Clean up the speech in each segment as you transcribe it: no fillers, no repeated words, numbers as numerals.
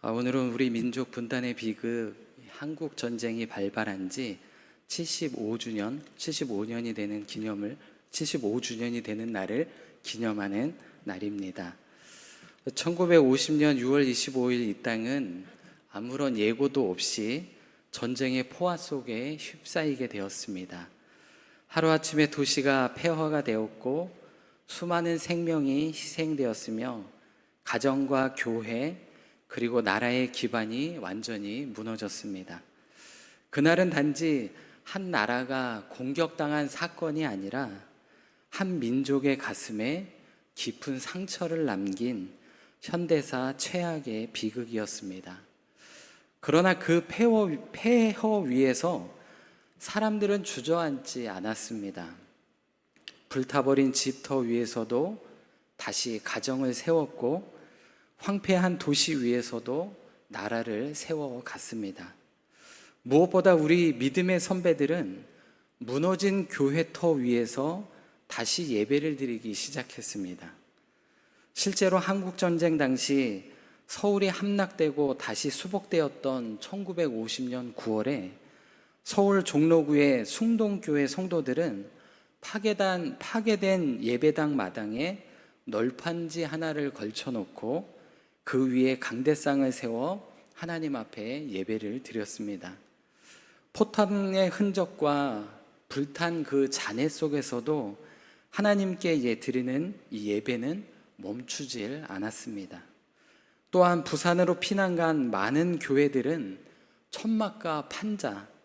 오늘은 우리 민족 분단의 비극 한국 전쟁이 발발한 지 75년이 되는 75주년이 되는 날을 기념하는 날입니다. 1950년 6월 25일 이 땅은 아무런 예고도 없이 전쟁의 포화 속에 휩싸이게 되었습니다. 하루아침에 도시가 폐허가 되었고 수많은 생명이 희생되었으며 가정과 교회 그리고 나라의 기반이 완전히 무너졌습니다. 그날은 단지 한 나라가 공격당한 사건이 아니라 한 민족의 가슴에 깊은 상처를 남긴 현대사 최악의 비극이었습니다. 그러나 그 폐허 위에서 사람들은 주저앉지 않았습니다. 불타버린 집터 위에서도 다시 가정을 세웠고 황폐한 도시 위에서도 나라를 세워갔습니다. 무엇보다 우리 믿음의 선배들은 무너진 교회터 위에서 다시 예배를 드리기 시작했습니다. 실제로 한국전쟁 당시 서울이 함락되고 다시 수복되었던 1950년 9월에 서울 종로구의 숭동교회 성도들은 파괴된 예배당 마당에 널판지 하나를 걸쳐놓고 그 위에 강대상을 세워 하나님 앞에 예배를 드렸습니다. 포탄의 흔적과 불탄 그 잔해 속에서도 하나님께 드리는 이 예배는 멈추질 않았습니다. 또한 부산으로 피난간 많은 교회들은 천막과 판자,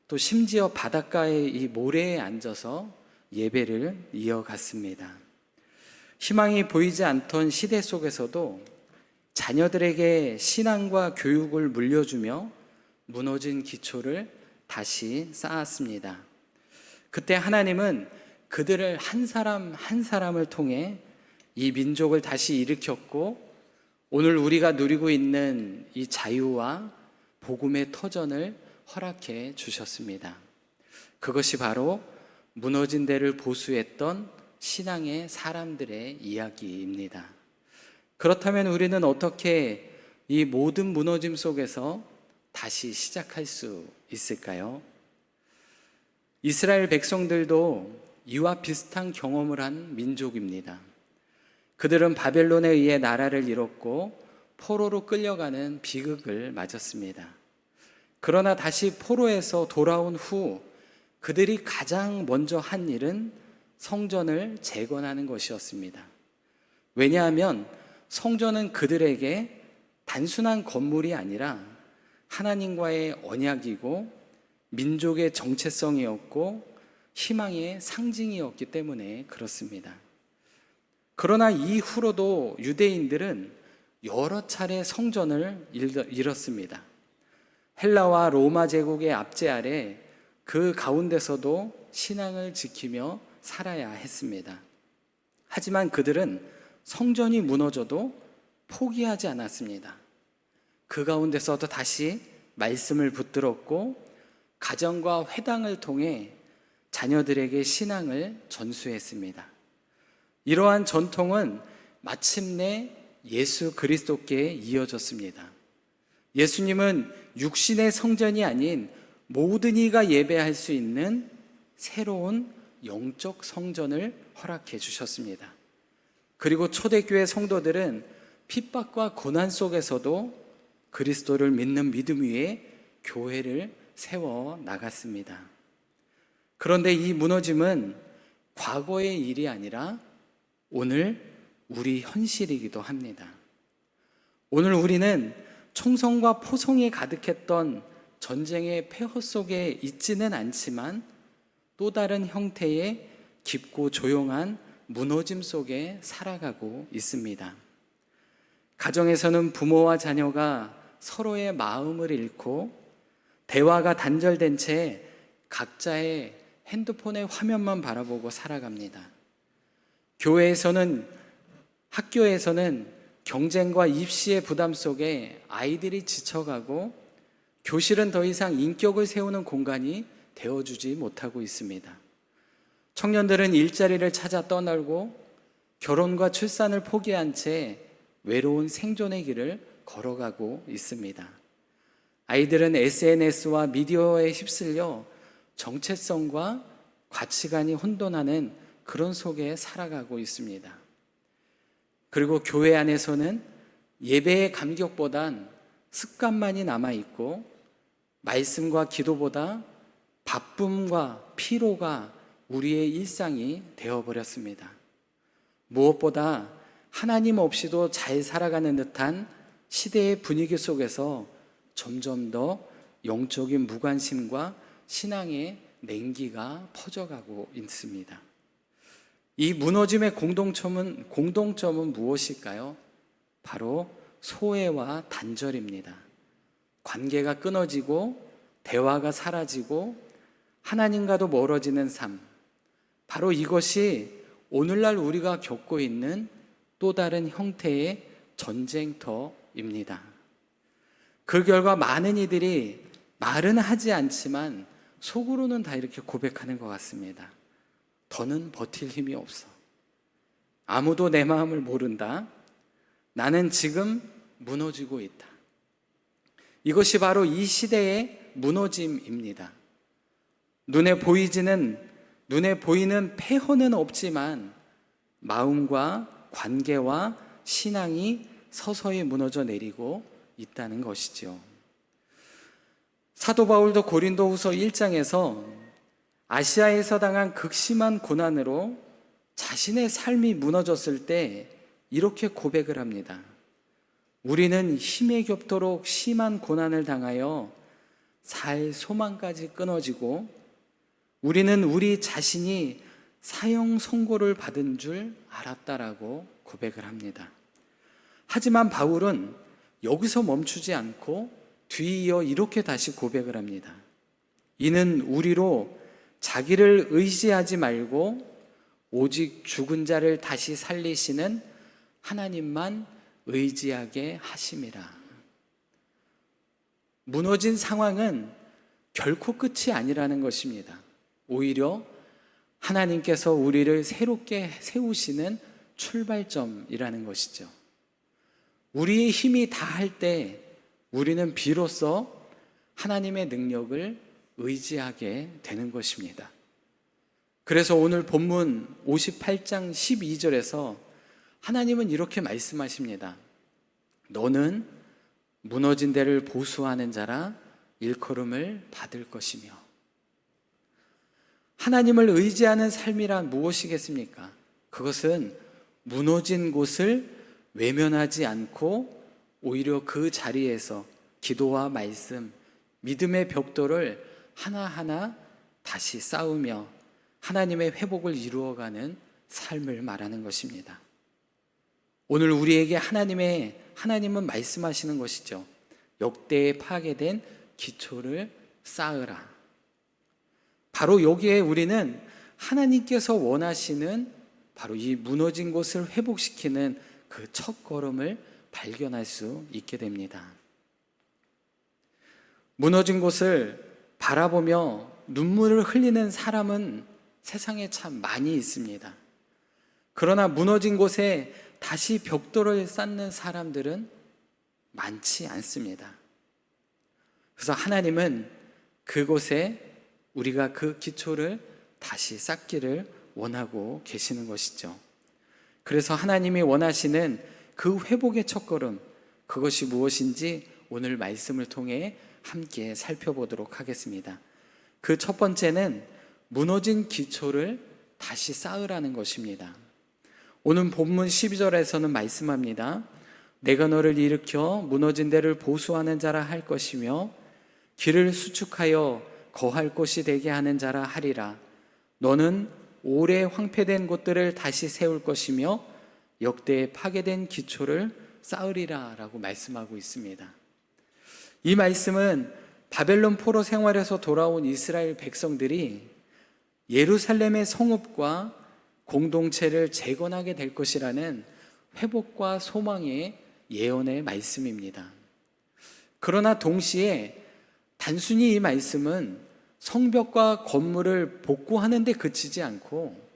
또 심지어 바닷가의 이 모래에 앉아서 예배를 이어갔습니다. 희망이 보이지 않던 시대 속에서도 자녀들에게 신앙과 교육을 물려주며 무너진 기초를 다시 쌓았습니다. 그때 하나님은 그들을 한 사람 한 사람을 통해 이 민족을 다시 일으켰고 오늘 우리가 누리고 있는 이 자유와 복음의 터전을 허락해 주셨습니다. 그것이 바로 무너진 데를 보수했던 신앙의 사람들의 이야기입니다. 그렇다면 우리는 어떻게 이 모든 무너짐 속에서 다시 시작할 수 있을까요? 이스라엘 백성들도 이와 비슷한 경험을 한 민족입니다. 그들은 바벨론에 의해 나라를 잃었고 포로로 끌려가는 비극을 맞았습니다. 그러나 다시 포로에서 돌아온 후 그들이 가장 먼저 한 일은 성전을 재건하는 것이었습니다. 왜냐하면 성전은 그들에게 단순한 건물이 아니라 하나님과의 언약이고 민족의 정체성이었고 희망의 상징이었기 때문에 그렇습니다. 그러나 이후로도 유대인들은 여러 차례 성전을 잃었습니다. 헬라와 로마 제국의 압제 아래 그 가운데서도 신앙을 지키며 살아야 했습니다. 하지만 그들은 성전이 무너져도 포기하지 않았습니다. 그 가운데서도 다시 말씀을 붙들었고 가정과 회당을 통해 자녀들에게 신앙을 전수했습니다. 이러한 전통은 마침내 예수 그리스도께 이어졌습니다. 예수님은 육신의 성전이 아닌 모든 이가 예배할 수 있는 새로운 영적 성전을 허락해 주셨습니다. 그리고 초대교회 성도들은 핍박과 고난 속에서도 그리스도를 믿는 믿음 위에 교회를 세워 나갔습니다. 그런데 이 무너짐은 과거의 일이 아니라 오늘 우리 현실이기도 합니다. 오늘 우리는 총성과 포성이 가득했던 전쟁의 폐허 속에 있지는 않지만 또 다른 형태의 깊고 조용한 무너짐 속에 살아가고 있습니다. 가정에서는 부모와 자녀가 서로의 마음을 잃고 대화가 단절된 채 각자의 핸드폰의 화면만 바라보고 살아갑니다. 교회에서는, 학교에서는 경쟁과 입시의 부담 속에 아이들이 지쳐가고 교실은 더 이상 인격을 세우는 공간이 되어주지 못하고 있습니다. 청년들은 일자리를 찾아 떠나고 결혼과 출산을 포기한 채 외로운 생존의 길을 걸어가고 있습니다. 아이들은 SNS와 미디어에 휩쓸려 정체성과 가치관이 혼돈하는 그런 속에 살아가고 있습니다. 그리고 교회 안에서는 예배의 감격보단 습관만이 남아있고 말씀과 기도보다 바쁨과 피로가 우리의 일상이 되어버렸습니다. 무엇보다 하나님 없이도 잘 살아가는 듯한 시대의 분위기 속에서 점점 더 영적인 무관심과 신앙의 냉기가 퍼져가고 있습니다. 이 무너짐의 공동점은 무엇일까요? 바로 소외와 단절입니다. 관계가 끊어지고 대화가 사라지고 하나님과도 멀어지는 삶, 바로 이것이 오늘날 우리가 겪고 있는 또 다른 형태의 전쟁터입니다. 그 결과 많은 이들이 말은 하지 않지만 속으로는 다 이렇게 고백하는 것 같습니다. 더는 버틸 힘이 없어. 아무도 내 마음을 모른다. 나는 지금 무너지고 있다. 이것이 바로 이 시대의 무너짐입니다. 눈에 보이는 폐허는 없지만 마음과 관계와 신앙이 서서히 무너져 내리고 있다는 것이죠. 사도 바울도 고린도후서 1장에서 아시아에서 당한 극심한 고난으로 자신의 삶이 무너졌을 때 이렇게 고백을 합니다. 우리는 힘에 겹도록 심한 고난을 당하여 살 소망까지 끊어지고 우리는 우리 자신이 사형 선고를 받은 줄 알았다라고 고백을 합니다. 하지만 바울은 여기서 멈추지 않고 뒤이어 이렇게 다시 고백을 합니다. 이는 우리로 자기를 의지하지 말고 오직 죽은 자를 다시 살리시는 하나님만 의지하게 하심이라. 무너진 상황은 결코 끝이 아니라는 것입니다. 오히려 하나님께서 우리를 새롭게 세우시는 출발점이라는 것이죠. 우리의 힘이 다할 때 우리는 비로소 하나님의 능력을 의지하게 되는 것입니다. 그래서 오늘 본문 58장 12절에서 하나님은 이렇게 말씀하십니다. 너는 무너진 데를 보수하는 자라 일컬음을 받을 것이며. 하나님을 의지하는 삶이란 무엇이겠습니까? 그것은 무너진 곳을 외면하지 않고 오히려 그 자리에서 기도와 말씀, 믿음의 벽돌을 하나하나 다시 쌓으며 하나님의 회복을 이루어가는 삶을 말하는 것입니다. 오늘 우리에게 하나님은 말씀하시는 것이죠. 역대에 파괴된 기초를 쌓으라. 바로 여기에 우리는 하나님께서 원하시는 바로 이 무너진 곳을 회복시키는 그 첫 걸음을 발견할 수 있게 됩니다. 무너진 곳을 바라보며 눈물을 흘리는 사람은 세상에 참 많이 있습니다. 그러나 무너진 곳에 다시 벽돌을 쌓는 사람들은 많지 않습니다. 그래서 하나님은 그곳에 우리가 그 기초를 다시 쌓기를 원하고 계시는 것이죠. 그래서 하나님이 원하시는 그 회복의 첫걸음, 그것이 무엇인지 오늘 말씀을 통해 함께 살펴보도록 하겠습니다. 그 첫 번째는 무너진 기초를 다시 쌓으라는 것입니다. 오늘 본문 12절에서는 말씀합니다. 내가 너를 일으켜 무너진 데를 보수하는 자라 할 것이며 길을 수축하여 거할 곳이 되게 하는 자라 하리라. 너는 오래 황폐된 곳들을 다시 세울 것이며 역대에 파괴된 기초를 쌓으리라 라고 말씀하고 있습니다. 이 말씀은 바벨론 포로 생활에서 돌아온 이스라엘 백성들이 예루살렘의 성읍과 공동체를 재건하게 될 것이라는 회복과 소망의 예언의 말씀입니다. 그러나 동시에 단순히 이 말씀은 성벽과 건물을 복구하는 데 그치지 않고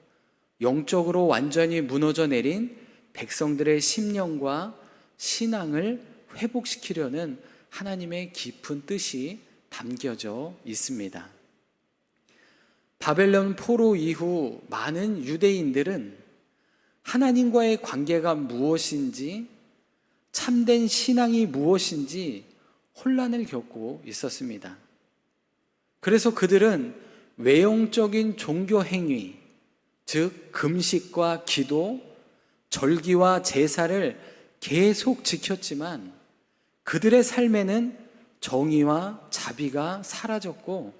영적으로 완전히 무너져 내린 백성들의 심령과 신앙을 회복시키려는 하나님의 깊은 뜻이 담겨져 있습니다. 바벨론 포로 이후 많은 유대인들은 하나님과의 관계가 무엇인지, 참된 신앙이 무엇인지 혼란을 겪고 있었습니다. 그래서 그들은 외형적인 종교 행위, 즉 금식과 기도, 절기와 제사를 계속 지켰지만 그들의 삶에는 정의와 자비가 사라졌고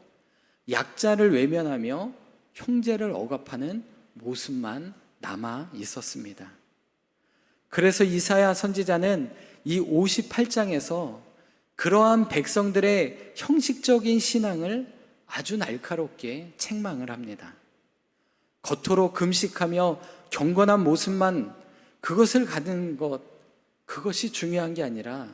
약자를 외면하며 형제를 억압하는 모습만 남아 있었습니다. 그래서 이사야 선지자는 이 58장에서 그러한 백성들의 형식적인 신앙을 아주 날카롭게 책망을 합니다. 겉으로 금식하며 경건한 모습만 그것을 가진 것, 그것이 중요한 게 아니라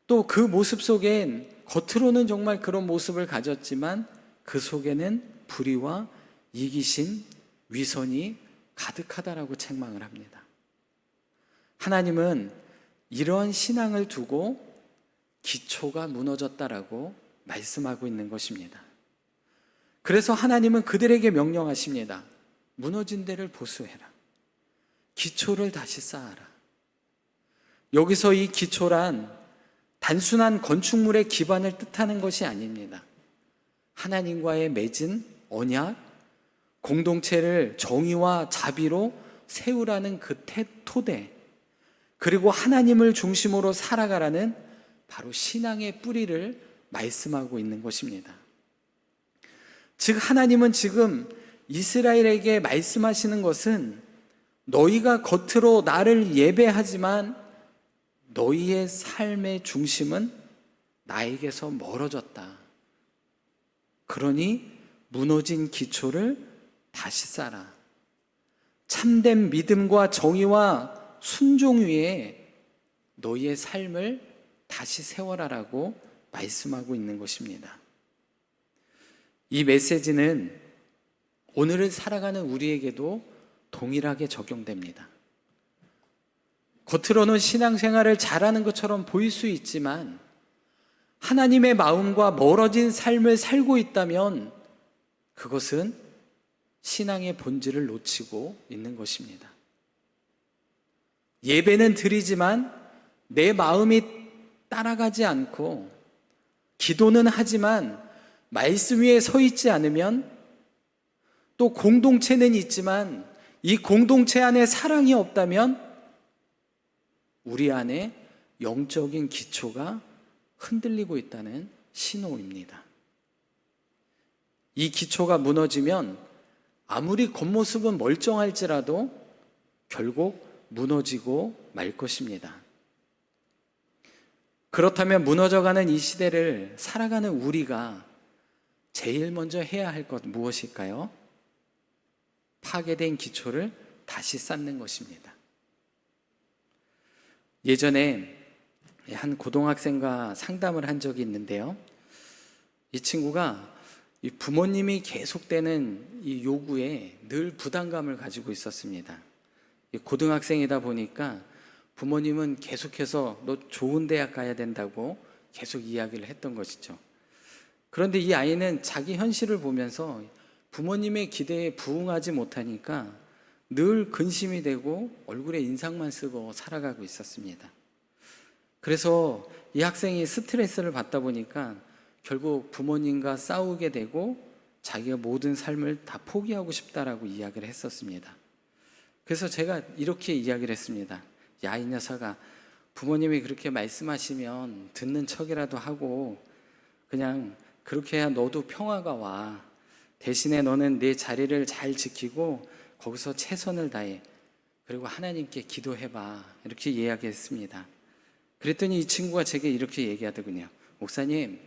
또 그 모습 속엔 겉으로는 정말 그런 모습을 가졌지만 그 속에는 불의와 이기심, 위선이 가득하다라고 책망을 합니다. 하나님은 이러한 신앙을 두고 기초가 무너졌다라고 말씀하고 있는 것입니다. 그래서 하나님은 그들에게 명령하십니다. 무너진 데를 보수해라. 기초를 다시 쌓아라. 여기서 이 기초란 단순한 건축물의 기반을 뜻하는 것이 아닙니다. 하나님과의 맺은 언약, 공동체를 정의와 자비로 세우라는 그 토대, 그리고 하나님을 중심으로 살아가라는 바로 신앙의 뿌리를 말씀하고 있는 것입니다. 즉 하나님은 지금 이스라엘에게 말씀하시는 것은 너희가 겉으로 나를 예배하지만 너희의 삶의 중심은 나에게서 멀어졌다. 그러니 무너진 기초를 다시 쌓아 참된 믿음과 정의와 순종 위에 너희의 삶을 다시 세워라라고 말씀하고 있는 것입니다. 이 메시지는 오늘을 살아가는 우리에게도 동일하게 적용됩니다. 겉으로는 신앙생활을 잘하는 것처럼 보일 수 있지만 하나님의 마음과 멀어진 삶을 살고 있다면 그것은 신앙의 본질을 놓치고 있는 것입니다. 예배는 드리지만 내 마음이 따라가지 않고 기도는 하지만 말씀 위에 서 있지 않으면 또 공동체는 있지만 이 공동체 안에 사랑이 없다면 우리 안에 영적인 기초가 흔들리고 있다는 신호입니다. 이 기초가 무너지면 아무리 겉모습은 멀쩡할지라도 결국 무너지고 말 것입니다. 그렇다면 무너져가는 이 시대를 살아가는 우리가 제일 먼저 해야 할 것 무엇일까요? 파괴된 기초를 다시 쌓는 것입니다. 예전에 한 고등학생과 상담을 한 적이 있는데요. 이 친구가 이 부모님이 계속되는 이 요구에 늘 부담감을 가지고 있었습니다. 고등학생이다 보니까 부모님은 계속해서 너 좋은 대학 가야 된다고 계속 이야기를 했던 것이죠. 그런데 이 아이는 자기 현실을 보면서 부모님의 기대에 부응하지 못하니까 늘 근심이 되고 얼굴에 인상만 쓰고 살아가고 있었습니다. 그래서 이 학생이 스트레스를 받다 보니까 결국 부모님과 싸우게 되고 자기가 모든 삶을 다 포기하고 싶다라고 이야기를 했었습니다. 그래서 제가 이렇게 이야기를 했습니다. 야, 이 녀석아, 부모님이 그렇게 말씀하시면 듣는 척이라도 하고 그냥 그렇게 해야 너도 평화가 와. 대신에 너는 내 자리를 잘 지키고 거기서 최선을 다해. 그리고 하나님께 기도해봐. 이렇게 이야기했습니다. 그랬더니 이 친구가 제게 이렇게 얘기하더군요. 목사님,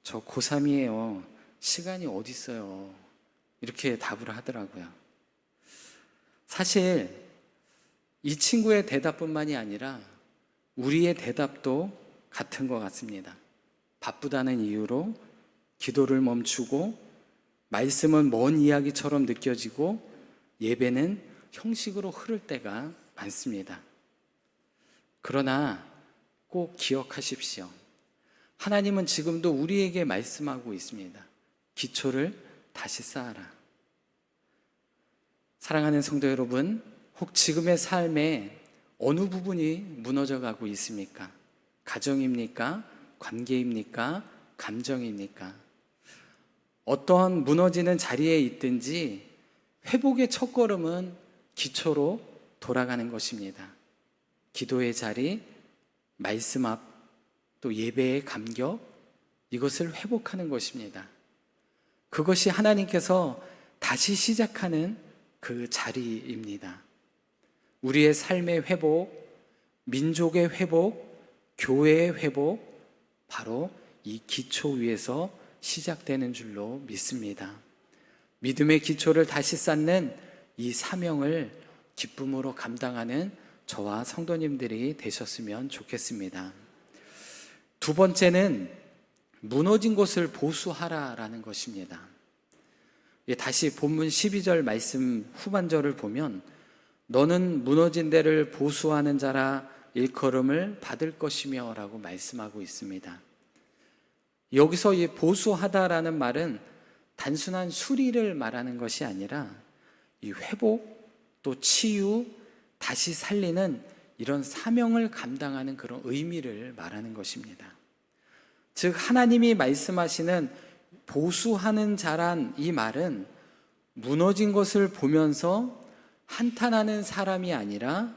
저 고3이에요. 시간이 어디 있어요? 이렇게 답을 하더라고요. 사실 이 친구의 대답뿐만이 아니라 우리의 대답도 같은 것 같습니다. 바쁘다는 이유로 기도를 멈추고 말씀은 먼 이야기처럼 느껴지고 예배는 형식으로 흐를 때가 많습니다. 그러나 꼭 기억하십시오. 하나님은 지금도 우리에게 말씀하고 있습니다. 기초를 다시 쌓아라. 사랑하는 성도 여러분, 혹 지금의 삶에 어느 부분이 무너져 가고 있습니까? 가정입니까? 관계입니까? 감정입니까? 어떠한 무너지는 자리에 있든지 회복의 첫걸음은 기초로 돌아가는 것입니다. 기도의 자리, 말씀 앞, 또 예배의 감격, 이것을 회복하는 것입니다. 그것이 하나님께서 다시 시작하는 그 자리입니다. 우리의 삶의 회복, 민족의 회복, 교회의 회복, 바로 이 기초 위에서 시작되는 줄로 믿습니다. 믿음의 기초를 다시 쌓는 이 사명을 기쁨으로 감당하는 저와 성도님들이 되셨으면 좋겠습니다. 두 번째는 무너진 곳을 보수하라라는 것입니다. 다시 본문 12절 말씀 후반절을 보면 너는 무너진 데를 보수하는 자라 일컬음을 받을 것이며 라고 말씀하고 있습니다. 여기서 이 보수하다라는 말은 단순한 수리를 말하는 것이 아니라 이 회복, 또 치유, 다시 살리는 이런 사명을 감당하는 그런 의미를 말하는 것입니다. 즉 하나님이 말씀하시는 보수하는 자란 이 말은 무너진 것을 보면서 한탄하는 사람이 아니라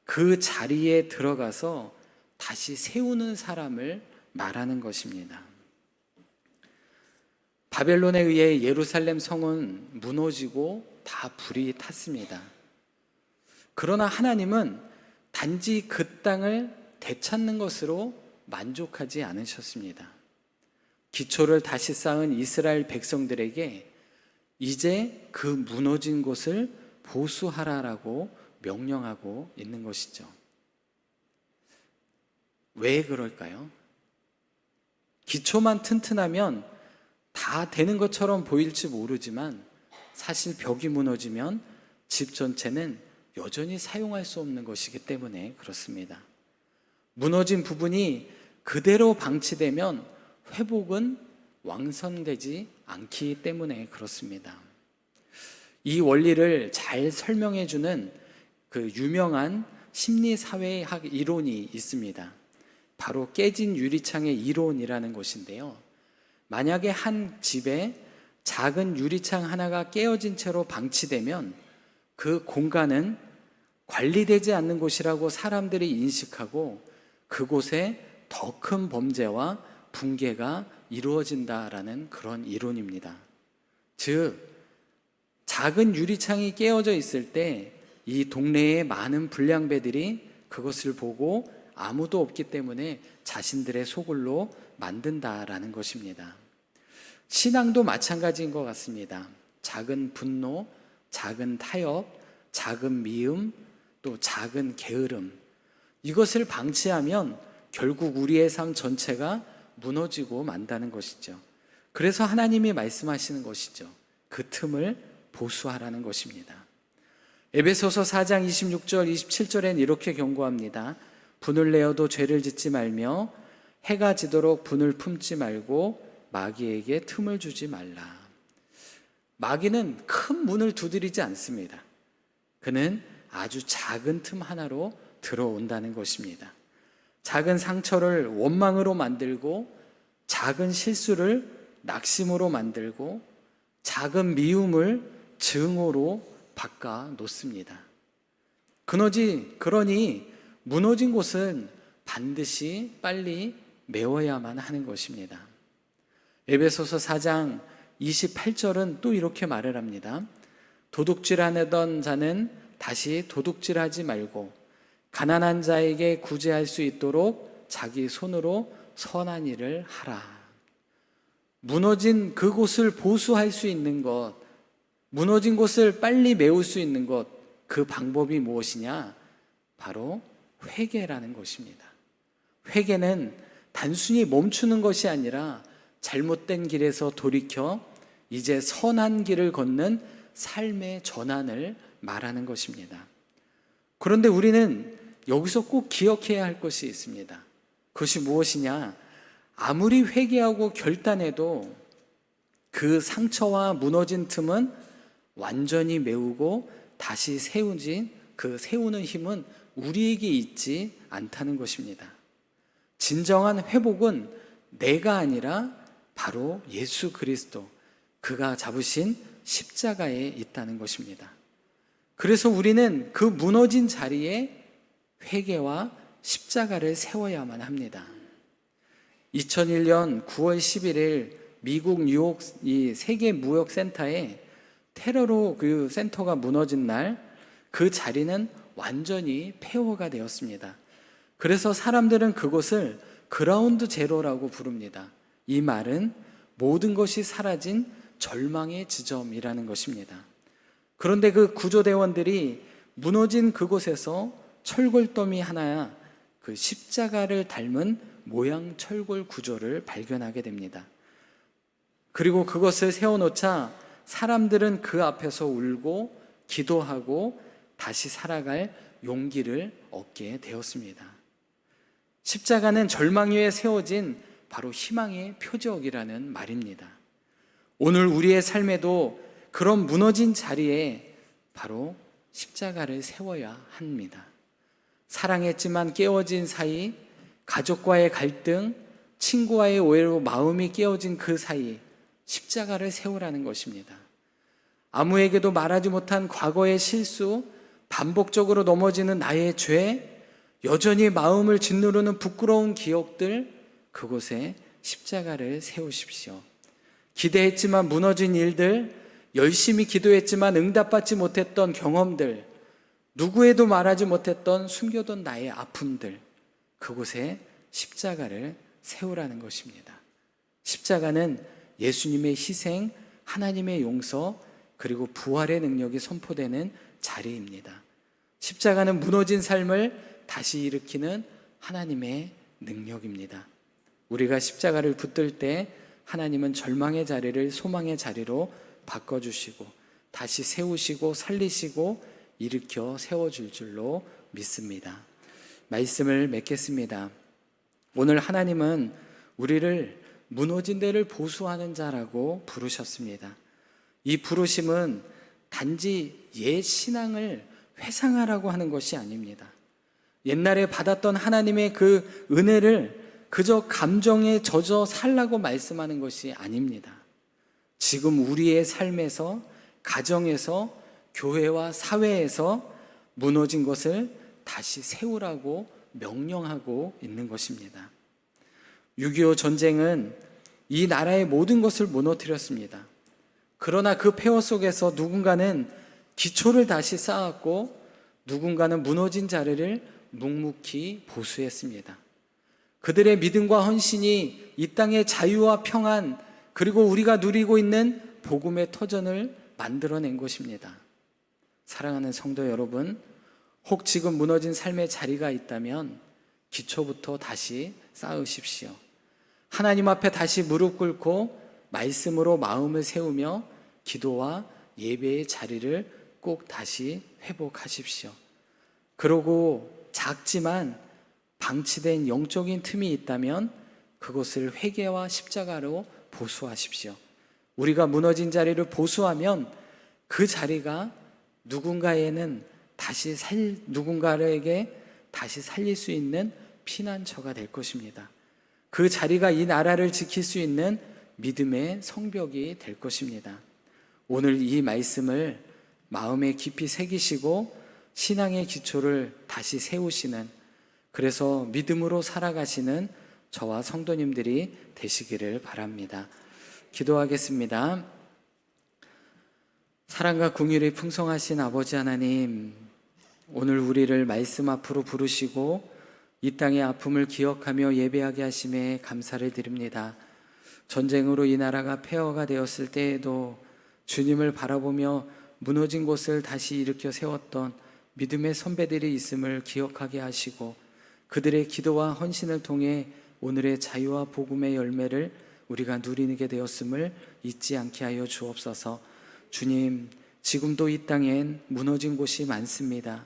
그 자리에 들어가서 다시 세우는 사람을 말하는 것입니다. 바벨론에 의해 예루살렘 성은 무너지고 다 불이 탔습니다. 그러나 하나님은 단지 그 땅을 되찾는 것으로 만족하지 않으셨습니다. 기초를 다시 쌓은 이스라엘 백성들에게 이제 그 무너진 곳을 보수하라라고 명령하고 있는 것이죠. 왜 그럴까요? 기초만 튼튼하면 다 되는 것처럼 보일지 모르지만 사실 벽이 무너지면 집 전체는 여전히 사용할 수 없는 것이기 때문에 그렇습니다. 무너진 부분이 그대로 방치되면 회복은 완성되지 않기 때문에 그렇습니다. 이 원리를 잘 설명해 주는 그 유명한 심리사회학 이론이 있습니다. 바로 깨진 유리창의 이론이라는 것인데요. 만약에 한 집에 작은 유리창 하나가 깨어진 채로 방치되면 그 공간은 관리되지 않는 곳이라고 사람들이 인식하고 그곳에 더 큰 범죄와 붕괴가 이루어진다라는 그런 이론입니다. 즉, 작은 유리창이 깨어져 있을 때 이 동네의 많은 불량배들이 그것을 보고 아무도 없기 때문에 자신들의 소굴로 만든다라는 것입니다. 신앙도 마찬가지인 것 같습니다. 작은 분노, 작은 타협, 작은 미움, 또 작은 게으름, 이것을 방치하면 결국 우리의 삶 전체가 무너지고 만다는 것이죠. 그래서 하나님이 말씀하시는 것이죠. 그 틈을 보수하라는 것입니다. 에베소서 4장 26절 27절엔 이렇게 경고합니다. 분을 내어도 죄를 짓지 말며 해가 지도록 분을 품지 말고 마귀에게 틈을 주지 말라. 마귀는 큰 문을 두드리지 않습니다. 그는 아주 작은 틈 하나로 들어온다는 것입니다. 작은 상처를 원망으로 만들고 작은 실수를 낙심으로 만들고 작은 미움을 증오로 바꿔 놓습니다. 그러니 무너진 곳은 반드시 빨리 메워야만 하는 것입니다. 에베소서 4장 28절은 또 이렇게 말을 합니다. 도둑질하던 자는 다시 도둑질하지 말고 가난한 자에게 구제할 수 있도록 자기 손으로 선한 일을 하라. 무너진 그곳을 보수할 수 있는 것, 무너진 곳을 빨리 메울 수 있는 것, 그 방법이 무엇이냐? 바로 회개라는 것입니다. 회개는 단순히 멈추는 것이 아니라 잘못된 길에서 돌이켜 이제 선한 길을 걷는 삶의 전환을 말하는 것입니다. 그런데 우리는 여기서 꼭 기억해야 할 것이 있습니다. 그것이 무엇이냐? 아무리 회개하고 결단해도 그 상처와 무너진 틈은 완전히 메우고 다시 세우진 그 세우는 힘은 우리에게 있지 않다는 것입니다. 진정한 회복은 내가 아니라 바로 예수 그리스도, 그가 잡으신 십자가에 있다는 것입니다. 그래서 우리는 그 무너진 자리에 회개와 십자가를 세워야만 합니다. 2001년 9월 11일 미국 뉴욕 이 세계 무역센터에 테러로 그 센터가 무너진 날, 그 자리는 완전히 폐허가 되었습니다. 그래서 사람들은 그곳을 그라운드 제로라고 부릅니다. 이 말은 모든 것이 사라진 절망의 지점이라는 것입니다. 그런데 그 구조대원들이 무너진 그곳에서 철골더미 하나, 그 십자가를 닮은 모양 철골 구조를 발견하게 됩니다. 그리고 그것을 세워놓자 사람들은 그 앞에서 울고 기도하고 다시 살아갈 용기를 얻게 되었습니다. 십자가는 절망 위에 세워진 바로 희망의 표적이라는 말입니다. 오늘 우리의 삶에도 그런 무너진 자리에 바로 십자가를 세워야 합니다. 사랑했지만 깨어진 사이, 가족과의 갈등, 친구와의 오해로 마음이 깨어진 그 사이, 십자가를 세우라는 것입니다. 아무에게도 말하지 못한 과거의 실수, 반복적으로 넘어지는 나의 죄, 여전히 마음을 짓누르는 부끄러운 기억들, 그곳에 십자가를 세우십시오. 기대했지만 무너진 일들, 열심히 기도했지만 응답받지 못했던 경험들, 누구에도 말하지 못했던 숨겨둔 나의 아픔들, 그곳에 십자가를 세우라는 것입니다. 십자가는 예수님의 희생, 하나님의 용서, 그리고 부활의 능력이 선포되는 자리입니다. 십자가는 무너진 삶을 다시 일으키는 하나님의 능력입니다. 우리가 십자가를 붙들 때 하나님은 절망의 자리를 소망의 자리로 바꿔주시고 다시 세우시고 살리시고 일으켜 세워줄 줄로 믿습니다. 말씀을 맺겠습니다. 오늘 하나님은 우리를 무너진 데를 보수하는 자라고 부르셨습니다. 이 부르심은 단지 옛 신앙을 회상하라고 하는 것이 아닙니다. 옛날에 받았던 하나님의 그 은혜를 그저 감정에 젖어 살라고 말씀하는 것이 아닙니다. 지금 우리의 삶에서, 가정에서, 교회와 사회에서 무너진 것을 다시 세우라고 명령하고 있는 것입니다. 6.25 전쟁은 이 나라의 모든 것을 무너뜨렸습니다. 그러나 그 폐허 속에서 누군가는 기초를 다시 쌓았고 누군가는 무너진 자리를 묵묵히 보수했습니다. 그들의 믿음과 헌신이 이 땅의 자유와 평안, 그리고 우리가 누리고 있는 복음의 터전을 만들어낸 것입니다. 사랑하는 성도 여러분, 혹 지금 무너진 삶의 자리가 있다면 기초부터 다시 쌓으십시오. 하나님 앞에 다시 무릎 꿇고 말씀으로 마음을 세우며 기도와 예배의 자리를 꼭 다시 회복하십시오. 그러고 작지만 방치된 영적인 틈이 있다면 그것을 회개와 십자가로 보수하십시오. 우리가 무너진 자리를 보수하면 그 자리가 누군가에게 다시 살릴 수 있는 피난처가 될 것입니다. 그 자리가 이 나라를 지킬 수 있는 믿음의 성벽이 될 것입니다. 오늘 이 말씀을 마음에 깊이 새기시고 신앙의 기초를 다시 세우시는, 그래서 믿음으로 살아가시는 저와 성도님들이 되시기를 바랍니다. 기도하겠습니다. 사랑과 긍휼이 풍성하신 아버지 하나님, 오늘 우리를 말씀 앞으로 부르시고 이 땅의 아픔을 기억하며 예배하게 하심에 감사를 드립니다. 전쟁으로 이 나라가 폐허가 되었을 때에도 주님을 바라보며 무너진 곳을 다시 일으켜 세웠던 믿음의 선배들이 있음을 기억하게 하시고 그들의 기도와 헌신을 통해 오늘의 자유와 복음의 열매를 우리가 누리게 되었음을 잊지 않게 하여 주옵소서. 주님, 지금도 이 땅엔 무너진 곳이 많습니다.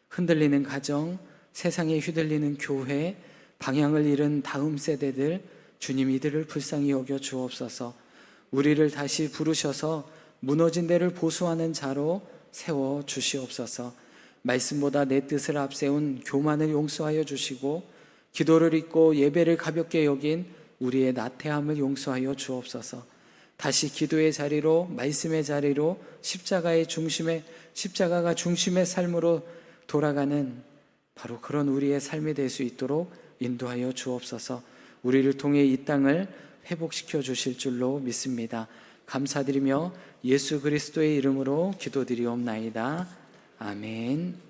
흔들리는 가정, 세상에 휘둘리는 교회, 방향을 잃은 다음 세대들, 주님 이들을 불쌍히 여겨 주옵소서. 우리를 다시 부르셔서 무너진 데를 보수하는 자로 세워 주시옵소서. 말씀보다 내 뜻을 앞세운 교만을 용서하여 주시고, 기도를 잊고 예배를 가볍게 여긴 우리의 나태함을 용서하여 주옵소서. 다시 기도의 자리로, 말씀의 자리로, 십자가가 중심의 삶으로 돌아가는 바로 그런 우리의 삶이 될 수 있도록 인도하여 주옵소서. 우리를 통해 이 땅을 회복시켜 주실 줄로 믿습니다. 감사드리며 예수 그리스도의 이름으로 기도드리옵나이다. 아멘.